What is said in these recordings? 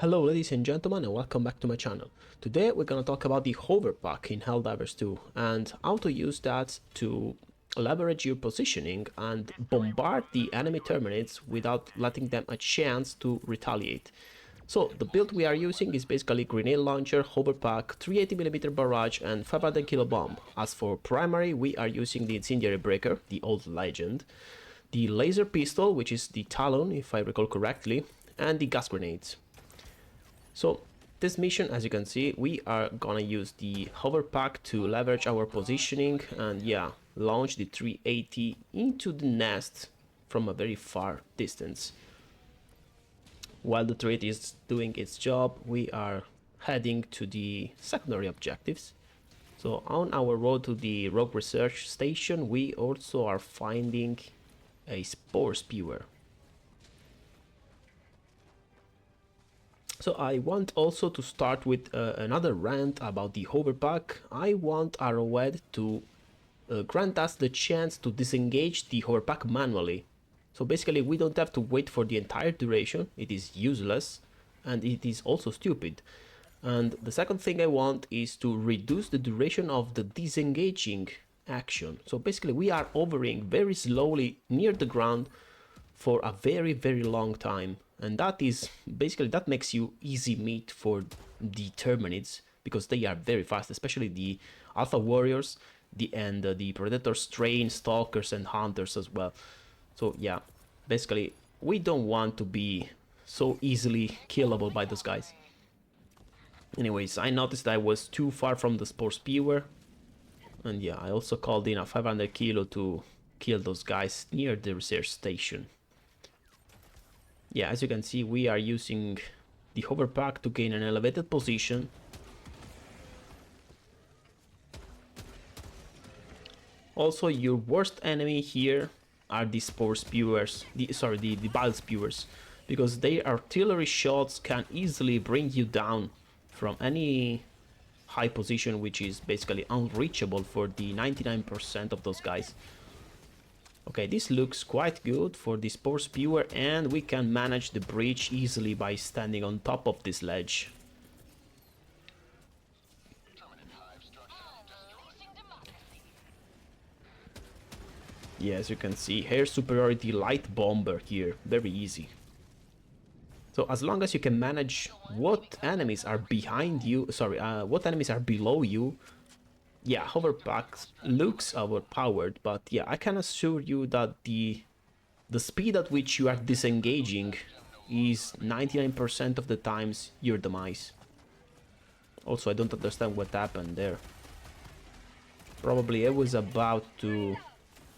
Hello ladies and gentlemen, and welcome back to my channel. Today we're gonna talk about the hover pack in Helldivers 2 and how to use that to leverage your positioning and bombard the enemy Terminids without letting them a chance to retaliate. So the build we are using is basically grenade launcher, hover pack, 380mm barrage and 500 kilo bomb. As for primary, we are using the incendiary breaker, the old legend, the laser pistol, which is the Talon if I recall correctly, and the gas grenades. So this mission, as you can see, we are gonna use the hover pack to leverage our positioning and launch the 380 into the nest from a very far distance. While the 380 is doing its job, we are heading to the secondary objectives. So on our road to the rogue research station, we also are finding a spore spewer. So I want also to start with another rant about the hoverpack. I want Arrowhead to grant us the chance to disengage the hoverpack manually. So basically we don't have to wait for the entire duration. It is useless and it is also stupid. And the second thing I want is to reduce the duration of the disengaging action. So basically we are hovering very slowly near the ground for a very long time, and that is basically, that makes you easy meat for the Terminids because they are very fast, especially the Alpha Warriors, the Predator Strain, Stalkers and Hunters as well. So yeah, basically we don't want to be so easily killable by those guys. Anyways, I noticed I was too far from the Spore Spewer, and yeah, I also called in a 500 kilo to kill those guys near the research station. Yeah, as you can see, we are using the hover pack to gain an elevated position. Also, your worst enemy here are the spore spewers, the bile spewers, because their artillery shots can easily bring you down from any high position, which is basically unreachable for the 99% of those guys. Okay, this looks quite good for the spore spewer, and we can manage the breach easily by standing on top of this ledge. Yeah, as you can see, air superiority light bomber here, very easy. So as long as you can manage what enemies are behind you, what enemies are below you. Yeah, hoverpack looks overpowered, but yeah, I can assure you that the speed at which you are disengaging is 99% of the times your demise. Also, I don't understand what happened there. Probably I was about to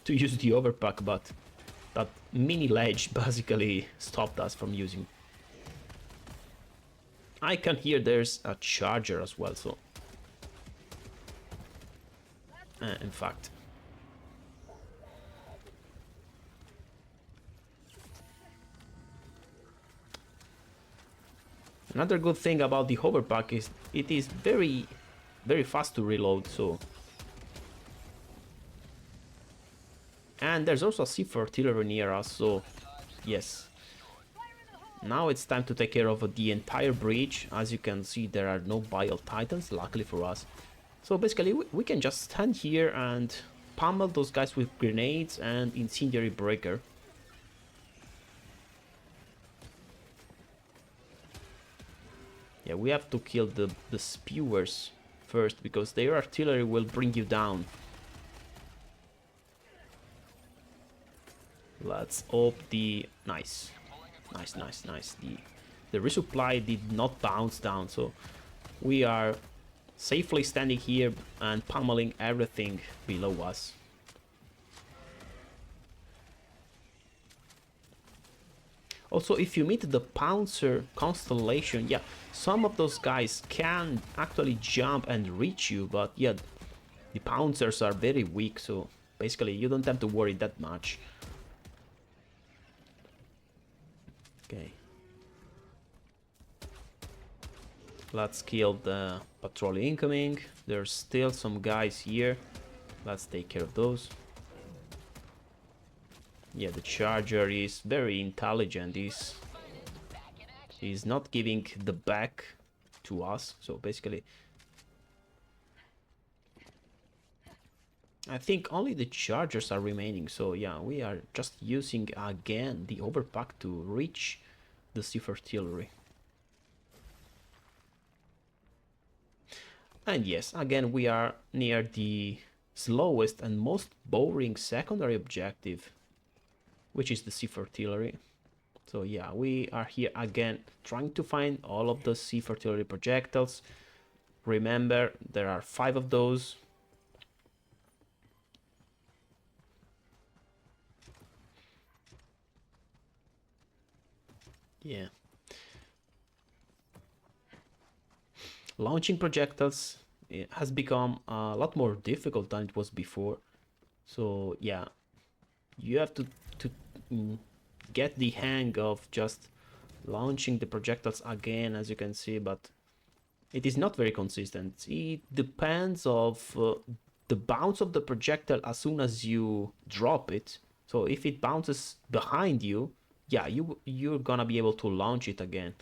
use the overpack, but that mini ledge basically stopped us from using. I can hear there's a charger as well, so in fact. Another good thing about the hoverpack is it is very fast to reload, so. And there's also a C4 artillery near us, so yes. Now it's time to take care of the entire breach. As you can see, there are no Bile Titans, luckily for us. So basically we can just stand here and pummel those guys with grenades and incendiary breaker. Yeah, we have to kill the spewers first because their artillery will bring you down. Let's hope the nice. The resupply did not bounce down, so we are safely standing here and pummeling everything below us. Also, if you meet the Pouncer constellation, yeah, some of those guys can actually jump and reach you, but yeah, the Pouncers are very weak, so basically you don't have to worry that much. Okay. Let's kill the patrol incoming. There's still some guys here. Let's take care of those. Yeah, the charger is very intelligent. He's He's not giving the back to us, so basically I think only the chargers are remaining, so yeah, we are just using again the overpack to reach the Sieve artillery. And yes, again we are near the slowest and most boring secondary objective, which is the Sieve artillery. So yeah, we are here again trying to find all of the Sieve artillery projectiles. Remember, there are 5 of those. Yeah. Launching projectiles has become a lot more difficult than it was before. So yeah, you have to get the hang of just launching the projectiles again, as you can see, but it is not very consistent. It depends of the bounce of the projectile as soon as you drop it. So if it bounces behind you, yeah, you're gonna be able to launch it again.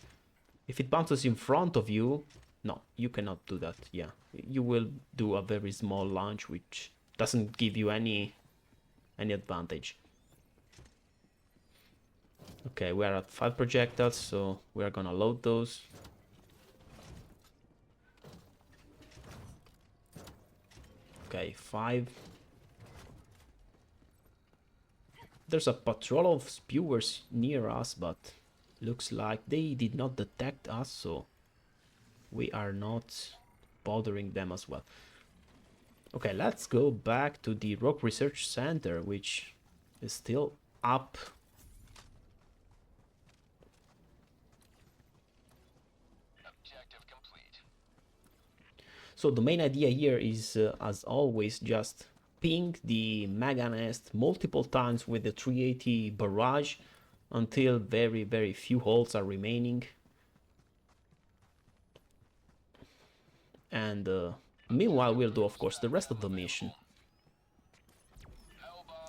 If it bounces in front of you, no, you cannot do that. Yeah, you will do a very small launch, which doesn't give you any advantage. Okay, we are at 5 projectiles, so we are gonna load those. Okay, 5. There's a patrol of spewers near us, but looks like they did not detect us, so we are not bothering them as well. Okay, let's go back to the Rock Research Center, which is still up. Objective complete. So the main idea here is, as always, just ping the Mega Nest multiple times with the 380 barrage until very, very few holes are remaining. And meanwhile, we'll do, of course, the rest of the mission.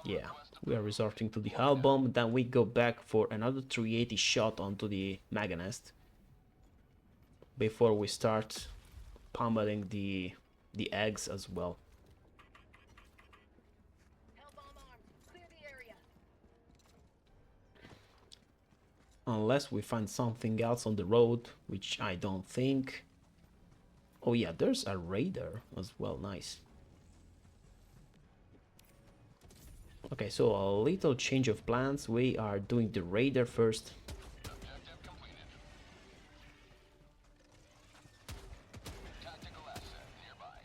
Yeah, we are resorting to the Hell Bomb, then we go back for another 380 shot onto the Mega Nest before we start pummeling the eggs as well. Unless we find something else on the road, which I don't think. Oh yeah, there's a radar as well, nice. Okay, so a little change of plans. We are doing the radar first. Objective completed. Tactical asset nearby.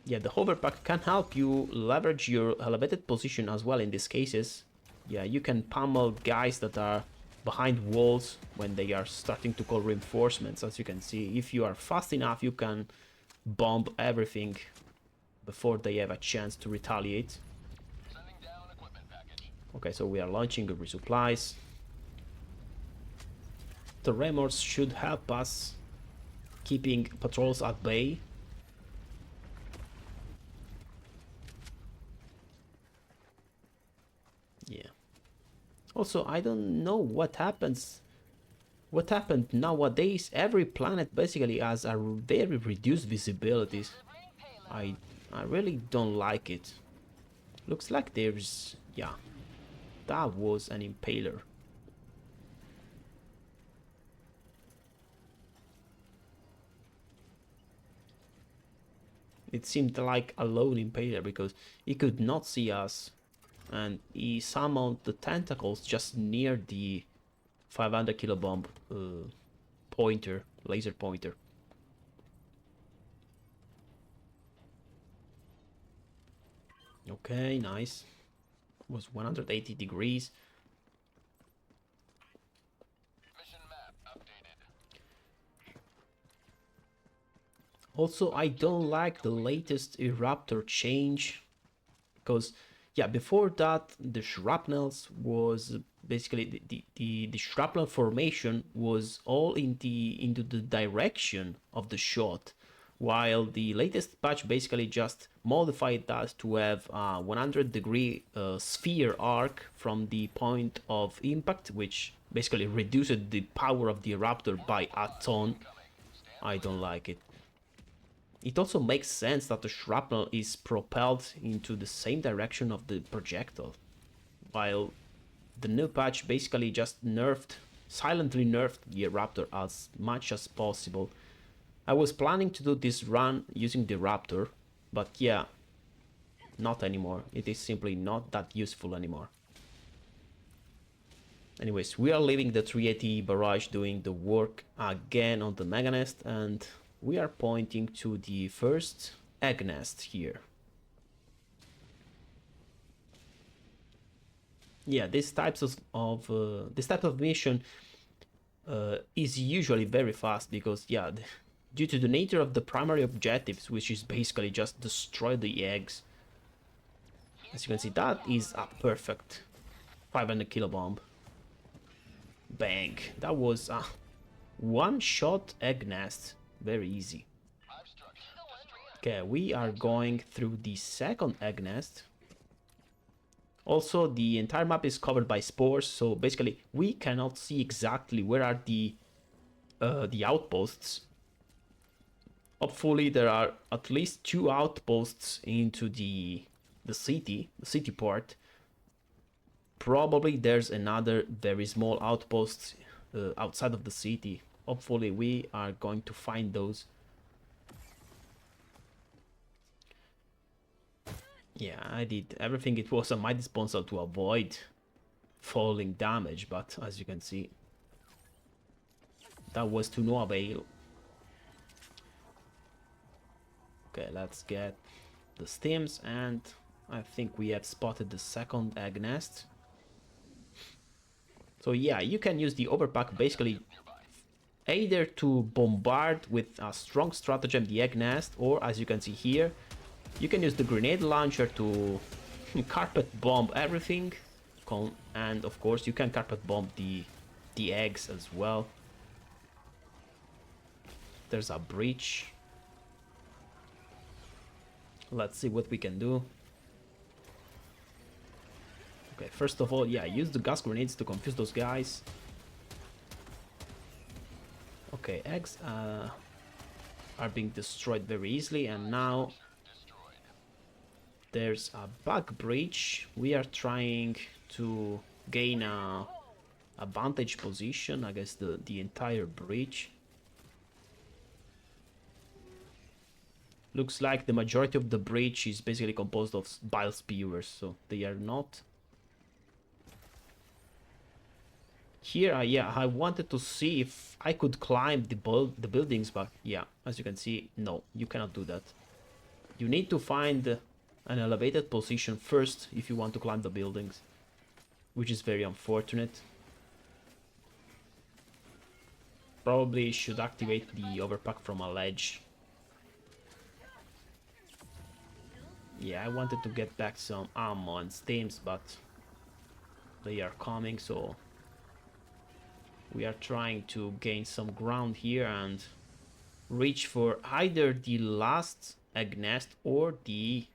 Yeah, the hoverpack can help you leverage your elevated position as well in these cases. Yeah, you can pummel guys that are behind walls when they are starting to call reinforcements. As you can see, if you are fast enough, you can bomb everything before they have a chance to retaliate. Okay, so we are launching the resupplies. The remorse should help us keeping patrols at bay. Yeah. Also, I don't know what happens. What happened nowadays? Every planet basically has a very reduced visibilities. I really don't like it. Looks like there's, yeah, that was an impaler. It seemed like a lone impaler because he could not see us, and he summoned the tentacles just near the 500 kilobomb pointer, laser pointer. Okay, nice. It was 180 degrees. Mission map updated. Also, I don't like the latest eruptor change, because yeah, before that the shrapnels was basically the shrapnel formation was all into the direction of the shot, while the latest patch basically just modified that to have a 100-degree sphere arc from the point of impact, which basically reduced the power of the Raptor by a ton. I don't like it. It also makes sense that the shrapnel is propelled into the same direction of the projectile, while the new patch basically just silently nerfed the Raptor as much as possible. I was planning to do this run using the Raptor, but yeah, not anymore. It is simply not that useful anymore. Anyways, we are leaving the 380 barrage doing the work again on the Mega Nest, and we are pointing to the first egg nest here. Yeah, this type of mission is usually very fast because, yeah, due to the nature of the primary objectives, which is basically just destroy the eggs. As you can see, that is a perfect 500 kilo bomb. Bang! That was a one-shot egg nest. Very easy. Okay, we are going through the second egg nest. Also, the entire map is covered by spores, so basically we cannot see exactly where are the outposts. Hopefully there are at least 2 outposts into the city part. Probably there's another very small outpost outside of the city. Hopefully we are going to find those. Yeah, I did everything it was at my disposal to avoid falling damage, but as you can see, that was to no avail. Okay, let's get the steams, and I think we have spotted the second egg nest. So yeah, you can use the overpack basically either to bombard with a strong stratagem the egg nest, or as you can see here, you can use the grenade launcher to carpet bomb everything, and of course you can carpet bomb the eggs as well. There's a breach. Let's see what we can do. Okay, first of all, yeah, use the gas grenades to confuse those guys. Okay, eggs are being destroyed very easily, and now there's a bug breach. We are trying to gain a vantage position against the entire breach. Looks like the majority of the breach is basically composed of bile spewers, so they are not. Here, yeah, I wanted to see if I could climb the buildings, but yeah, as you can see, no, you cannot do that. You need to find an elevated position first if you want to climb the buildings, which is very unfortunate. Probably should activate the overpack from a ledge. Yeah, I wanted to get back some ammo and steams, but they are coming, so we are trying to gain some ground here and reach for either the last egg nest or the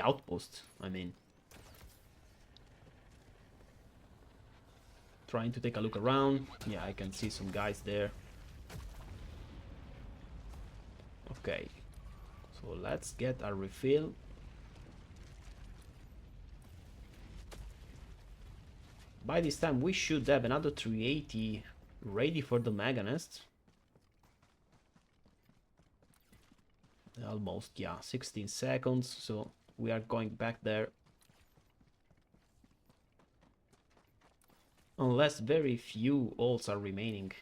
outpost. I mean, trying to take a look around. Yeah, I can see some guys there. Okay, so let's get a refill. By this time we should have another 380 ready for the Mega Nest. Almost, yeah, 16 seconds, so we are going back there. Unless very few ults are remaining.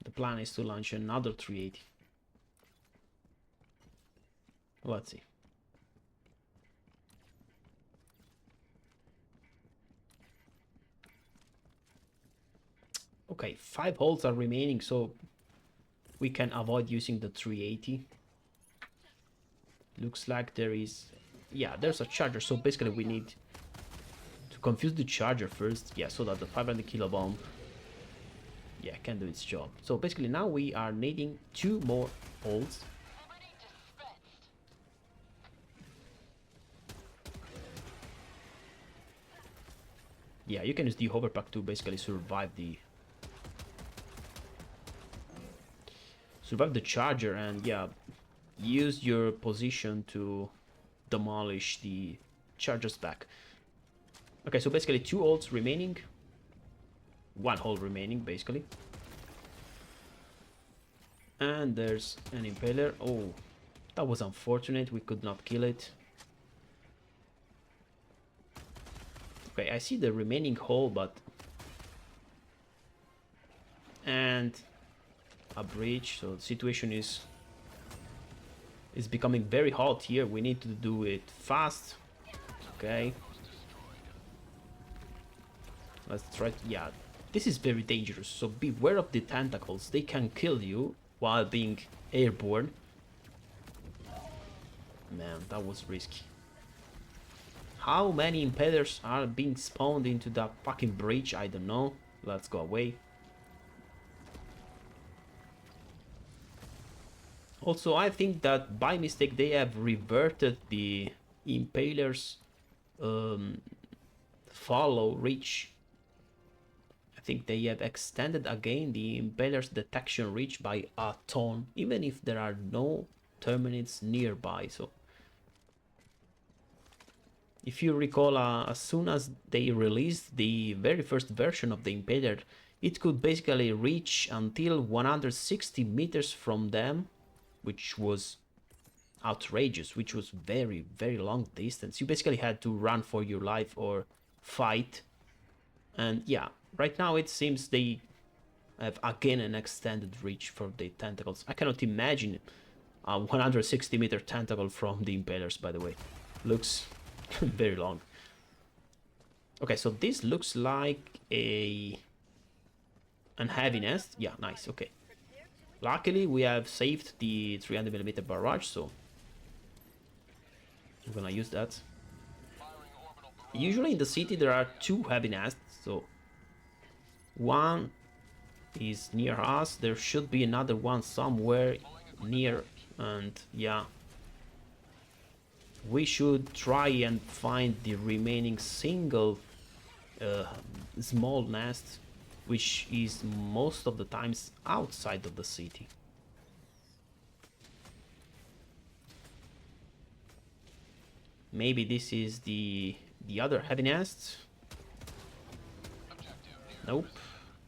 The plan is to launch another 380. Let's see. Okay, 5 holes are remaining, so we can avoid using the 380. Looks like there is... yeah, there's a charger, so basically we need to confuse the charger first. Yeah, so that the 500 kilo bomb, yeah, can do its job. So basically now we are needing 2 more holes. Yeah, you can use the hoverpack to basically survive the charger, and yeah, use your position to demolish the charger's back. Okay, so basically 2 ults remaining, 1 hull remaining basically. And there's an impaler. Oh, that was unfortunate, we could not kill it. Okay, I see the remaining hull, but... and a breach, so the situation is becoming very hot here. We need to do it fast. Okay. Let's try to, yeah, this is very dangerous, so beware of the tentacles. They can kill you while being airborne. Man, that was risky. How many impalers are being spawned into that fucking breach? I don't know. Let's go away. Also, I think that by mistake they have reverted the impalers follow reach. I think they have extended again the impaler's detection reach by a ton, even if there are no terminids nearby. So if you recall, as soon as they released the very first version of the impaler, it could basically reach until 160 meters from them, which was outrageous, which was very, very long distance. You basically had to run for your life or fight. And yeah, right now it seems they have again an extended reach for the tentacles. I cannot imagine a 160 meter tentacle from the impalers, by the way. Looks very long. Okay, so this looks like an heavy nest. Yeah, nice, okay. Luckily, we have saved the 300mm barrage, so I'm gonna use that. Usually in the city there are 2 heavy nests, so one is near us. There should be another one somewhere near, and yeah, we should try and find the remaining single small nest, which is most of the times outside of the city. Maybe this is the other heavy nest. Nope.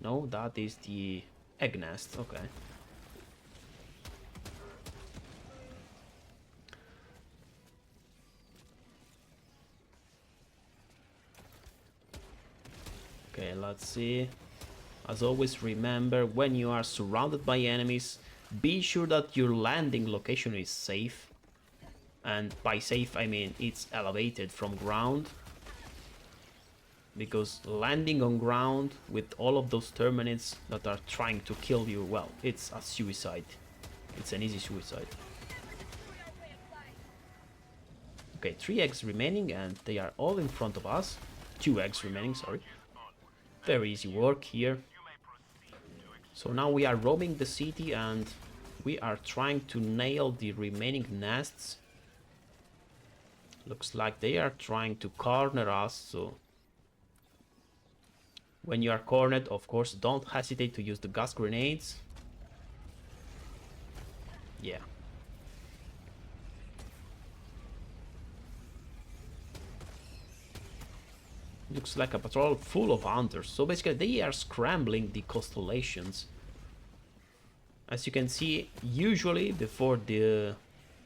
No, that is the egg nest. Okay. Okay, let's see. As always, remember, when you are surrounded by enemies, be sure that your landing location is safe. And by safe, I mean it's elevated from ground. Because landing on ground with all of those terminids that are trying to kill you, well, it's a suicide. It's an easy suicide. Okay, 3 eggs remaining, and they are all in front of us. 2 eggs remaining, sorry. Very easy work here. So now we are roaming the city and we are trying to nail the remaining nests. Looks like they are trying to corner us, so when you are cornered, of course, don't hesitate to use the gas grenades. Yeah. Looks like a patrol full of hunters. So basically they are scrambling the constellations. As you can see, usually before the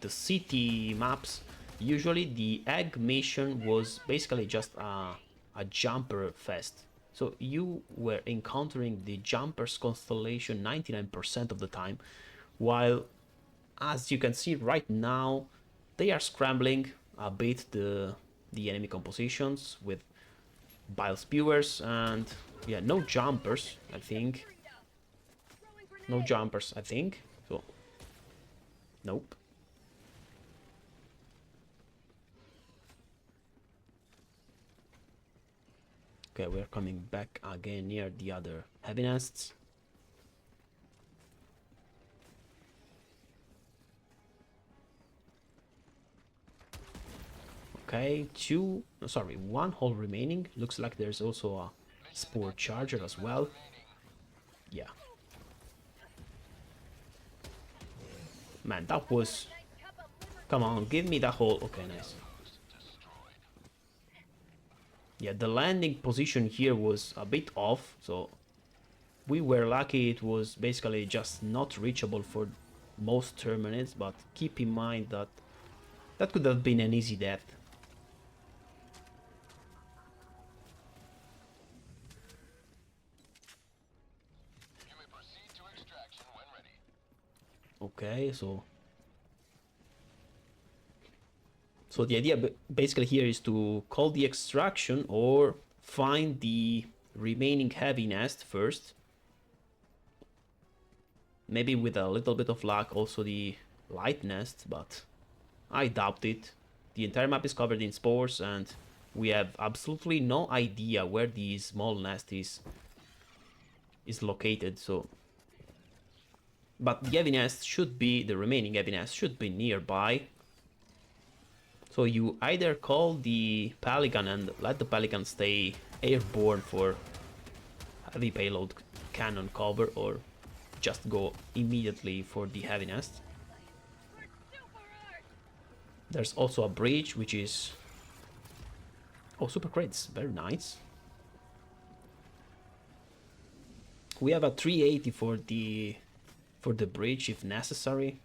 city maps, usually the egg mission was basically just a jumper fest. So you were encountering the jumpers constellation 99% of the time, while as you can see right now, they are scrambling a bit the enemy compositions with bile spewers and yeah, no jumpers, I think. No jumpers, I think. So, nope. Okay, we're coming back again near the other heavy nests. Okay, 1 hole remaining. Looks like there's also Spore Charger as well. Yeah. Man, that was... Come on, give me that whole... Okay, nice. Yeah, the landing position here was a bit off, so we were lucky it was basically just not reachable for most Terminids, but keep in mind that that could have been an easy death. Okay, so the idea basically here is to call the extraction or find the remaining heavy nest first. Maybe with a little bit of luck also the light nest, but I doubt it. The entire map is covered in spores and we have absolutely no idea where the small nest is located, so... But the heavy nest should be, the remaining heavy nest should be nearby. So you either call the Pelican and let the Pelican stay airborne for heavy payload cannon cover, or just go immediately for the heavy nest. There's also a bridge which is... Oh, super crates, very nice. We have a 380 for the bridge if necessary,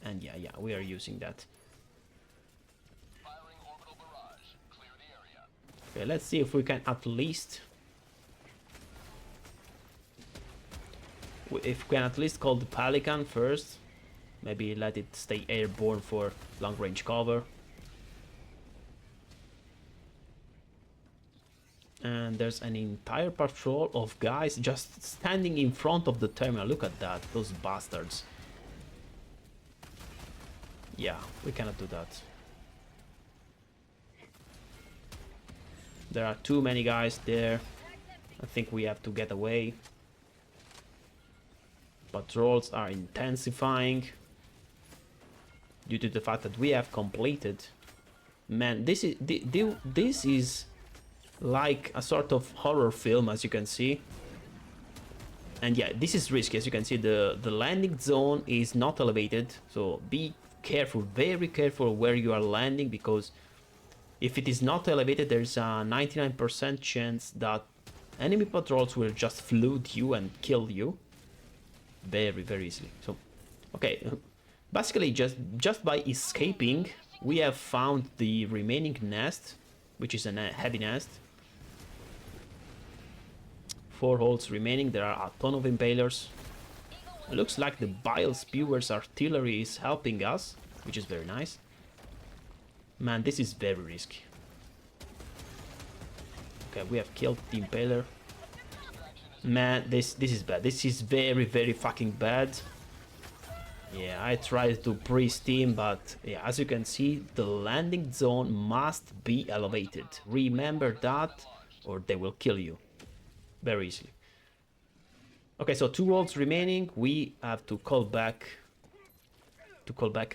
and yeah, we are using that. Okay, let's see if we can at least call the Pelican first. Maybe let it stay airborne for long range cover. And there's an entire patrol of guys just standing in front of the terminal. Look at that, those bastards. Yeah, we cannot do that. There are too many guys there. I think we have to get away. Patrols are intensifying due to the fact that we have completed. Man, this is like a sort of horror film, as you can see. And yeah, this is risky. As you can see, the landing zone is not elevated, so be careful, very careful where you are landing, because if it is not elevated, there's a 99% chance that enemy patrols will just flood you and kill you very easily. So okay, basically just by escaping we have found the remaining nest, which is a heavy nest. 4 holes remaining. There are a ton of impalers. It looks like the bile spewers artillery is helping us, which is very nice. Man, this is very risky. Okay, we have killed the impaler. Man, this is bad. This is very fucking bad. Yeah, I tried to pre-steam, but yeah, as you can see, the landing zone must be elevated. Remember that, or they will kill you very easily. Okay, so 2 worlds remaining. We have to call back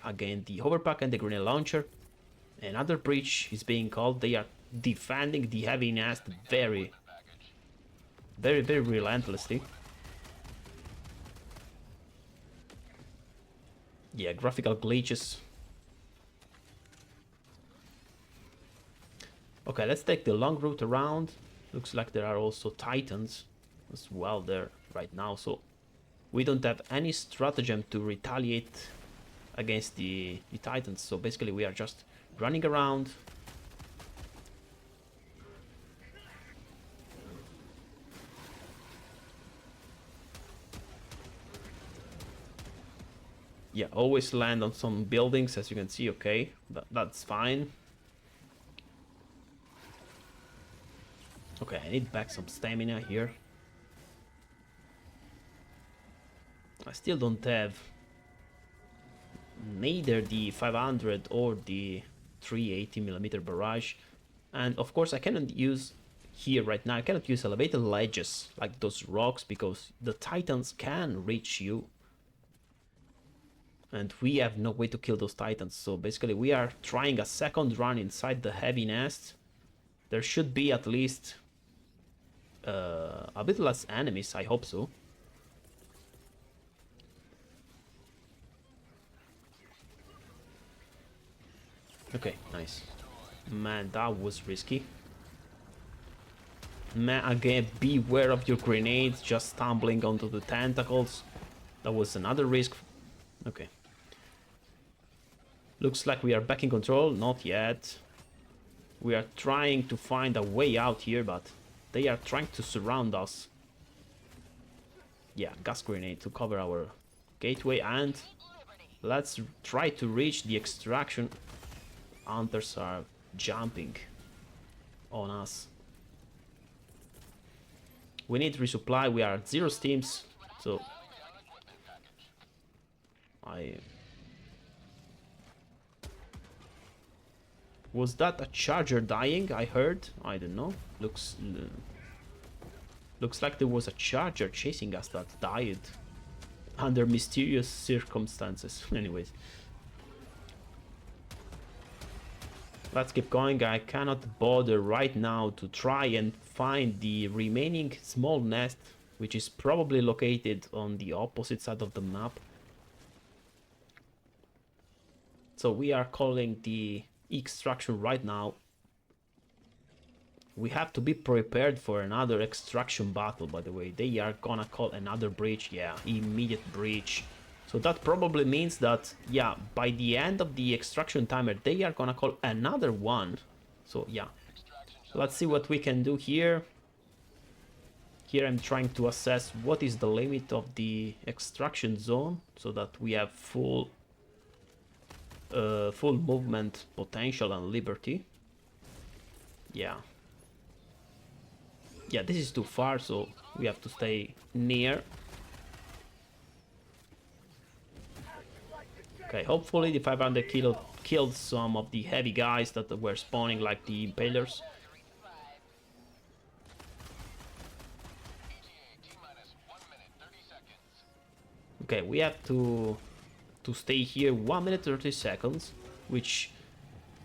again the hoverpack and the grenade launcher. Another breach is being called. They are defending the heavy nest very relentlessly. Yeah, graphical glitches. Okay, let's take the long route around. Looks like there are also titans as well there right now, so we don't have any stratagem to retaliate against the titans. So basically we are just running around. Yeah, always land on some buildings, as you can see. Okay, that's fine. Okay, I need back some stamina here. I still don't have neither the 500 or the 380mm barrage, and of course I cannot use here right now. I cannot use elevated ledges like those rocks because the titans can reach you, and we have no way to kill those titans. So basically we are trying a second run inside the heavy nest. There should be at least a bit less enemies, I hope so. Okay, nice. Man, that was risky. Man, again, beware of your grenades just stumbling onto the tentacles. That was another risk. Okay. Looks like we are back in control. Not yet. We are trying to find a way out here, but they are trying to surround us. Yeah, gas grenade to cover our gateway, and let's try to reach the extraction. Hunters are jumping on us. We need resupply. We are at 0 steams, so was that a charger dying? I heard. I don't know. Looks like there was a charger chasing us that died under mysterious circumstances. Anyways, let's keep going. I cannot bother right now to try and find the remaining small nest, which is probably located on the opposite side of the map. So we are calling the extraction right now. We have to be prepared for another extraction battle, by the way. They are gonna call another breach. Yeah, immediate breach. So that probably means that, yeah, by the end of the extraction timer, they are gonna call another one. So yeah, let's see what we can do here. Here I'm trying to assess what is the limit of the extraction zone, so that we have full movement potential and liberty. Yeah, this is too far, so we have to stay near. Okay, hopefully the 500 killed some of the heavy guys that were spawning, like the impalers. Okay, we have to stay here 1 minute 30 seconds, which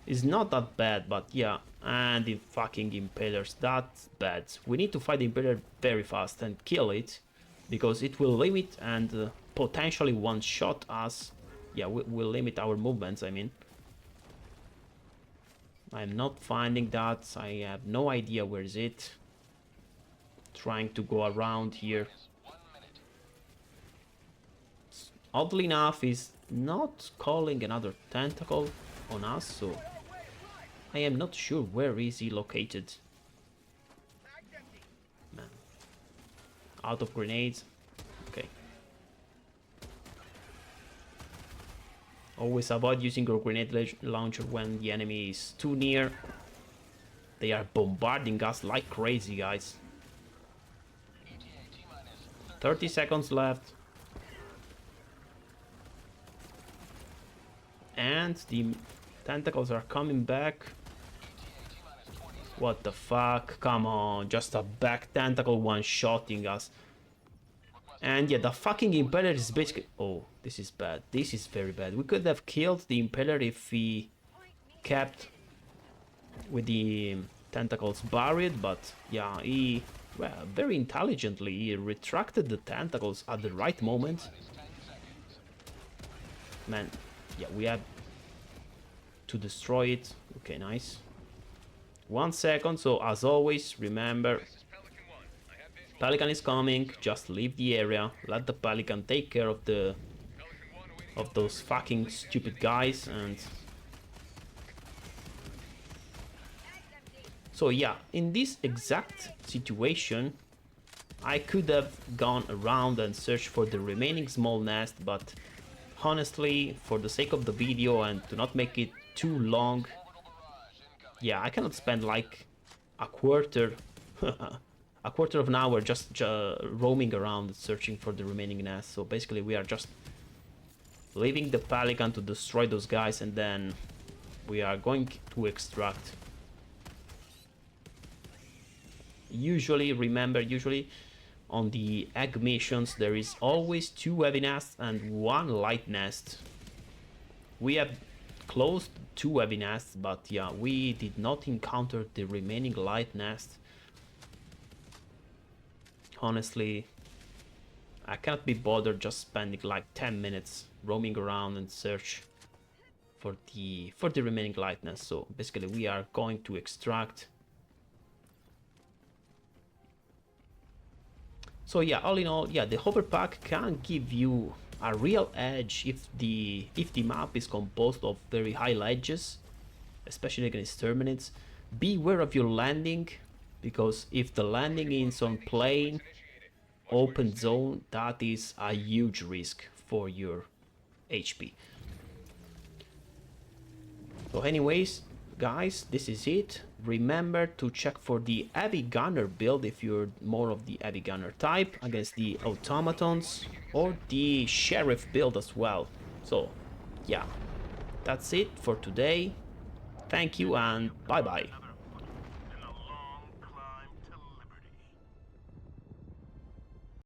is not that bad, but yeah. And the fucking impalers, that's bad. We need to fight the impaler very fast and kill it, because it will limit and potentially one-shot us. Yeah, we'll limit our movements, I mean. I'm not finding that. I have no idea where is it. Trying to go around here. Oddly enough, is not calling another tentacle on us, so I am not sure where is he located. Man. Out of grenades. Okay. Always avoid using your grenade launcher when the enemy is too near. They are bombarding us like crazy, guys. 30 seconds left. And the tentacles are coming back. What the fuck? Come on, just a back tentacle one-shotting us. And yeah, the fucking impaler is basically... Oh, this is bad. This is very bad. We could have killed the impaler if we kept with the tentacles buried, but yeah, he... Well, very intelligently, he retracted the tentacles at the right moment. Man, yeah, we have to destroy it. Okay, nice. 1 second, so as always, remember, Pelican is coming, just leave the area, let the Pelican take care of those fucking stupid guys. And so yeah, in this exact situation, I could have gone around and searched for the remaining small nest, but honestly, for the sake of the video and to not make it too long, yeah, I cannot spend like a quarter of an hour just roaming around searching for the remaining nest. So basically we are just leaving the Pelican to destroy those guys, and then we are going to extract. Usually, remember, usually on the egg missions there is always 2 heavy nests and 1 light nest. We have closed 2 heavy nests, but yeah, we did not encounter the remaining light nest. honestly, I cannot be bothered just spending like 10 minutes roaming around and search for the remaining lightness. So basically we are going to extract. So yeah, all in all, yeah, the hover pack can give you a real edge if the map is composed of very high ledges, especially against Terminids. Beware of your landing, because if the landing is on plain open zone, that is a huge risk for your HP. So anyways, guys, this is it. Remember to check for the heavy gunner build if you're more of the heavy gunner type against the automatons, or the sheriff build as well. So yeah, that's it for today. Thank you and bye bye.